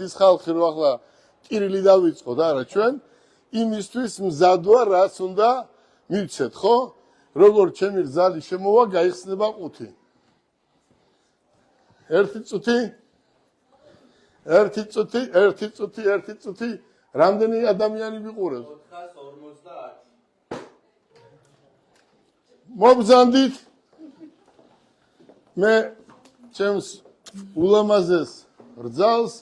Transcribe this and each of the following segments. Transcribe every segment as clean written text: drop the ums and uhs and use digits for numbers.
ის ხალხი რო ახლა ტირილი დავიწყოთ არა ჩვენ იმისთვის მზად ვარ რაც უნდა მივცეთ ხო როგორ ჩემი გზალი შემოვა გაიხსნება 5 1 წუთი რამდენი ადამიანი ვიყურებს 450 მოგზანდით მე ჩემს ულამაზეს რძალს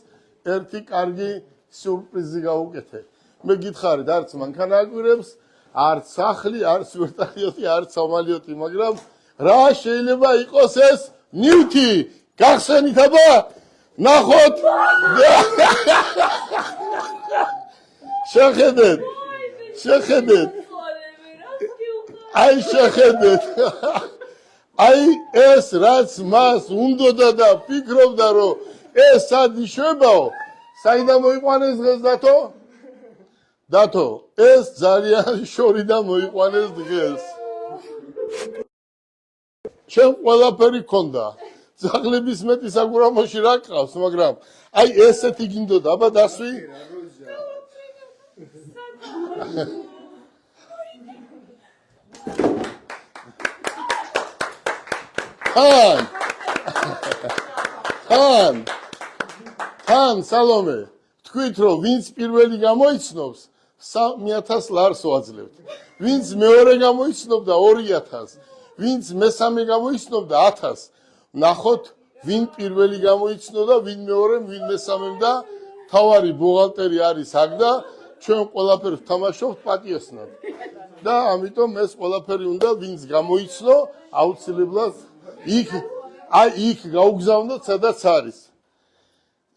ერთი კარგი სიურპრიზი გავუკეთე მე გითხარით არც მანქანააკვირებს არც სახლი არც ვერტალიოტი არც სამალიოტი მაგრამ რა შეიძლება იყოს ეს ნივთი გახსენით აბა ნახოთ შეხედეთ აი შეხედეთ აი ეს რაც მას უნდოდა და ფიქრობდა რომ ეს სად იშვებაო საიდან მოიყვანეს დღეს დათო ეს ძალიან შორიდან მოიყვანეს დღეს ჩემ ყველაფერი ქონდა ძაღლების მეტი საგურამოში რა ყავს მაგრამ აი ესეთი გინდოდა აბა დასვი ხან სალომე თქვით რომ ვინც პირველი გამოიცნობს 3000 ლარს ვაძლევთ ვინც მეორე გამოიცნობდა 2000 ვინც მესამე გამოიცნობდა 1000 ნახოთ ვინ პირველი გამოიცნოდა ვინ მეორე ვინ მესამემ და თავარი ბუღალტერი არის აქ და ჩვენ ყველაფერს ვთამაშობთ პატიოსნად და ამიტომ ეს ყველაფერი უნდა ვინც გამოიცნო აუცილებლად იქ გაუგზავნოთ სადაც არის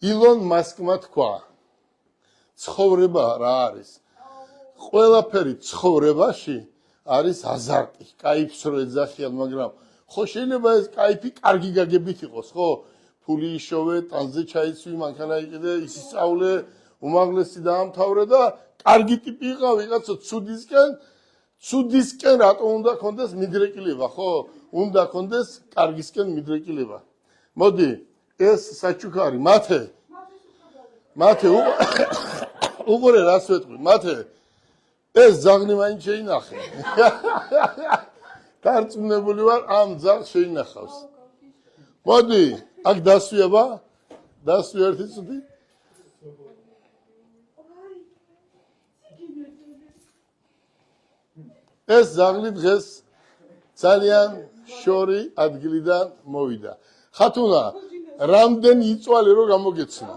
ილონ მასკმა თქვა ცხოვრება რა არის ყველაფერი ცხოვრებაში არის აზარტი кайფს რო ეძახიან მაგრამ ხო შეიძლება ეს кайფი კარგი გაგებით იყოს ხო ფული იშოვე ტანზე ჩაიცვი მანქანა იყიდე ისწავლე უმაღლესი დაამთავრე და კარგი ტიპი იყავ ვიღაცა ცუდისკენ რატომ უნდა კონდეს მიდრეკილება ხო უნდა კონდეს კარგისკენ მიდრეკილება მოდი ეს საჩუქარი მათე უყურე რას ვეტყვი მათე ეს ძაღლი მაინც შეინახე დარწმუნებული ვარ ამ ძაღლს შეინახავს მოდი აქ დასვი აბა დასვი ერთი წუთი ეს ძაღლი დღეს ძალიან შორი ადგილიდან მოვიდა ხათუნა რამდენი იწვალე რომ გამოგეცნა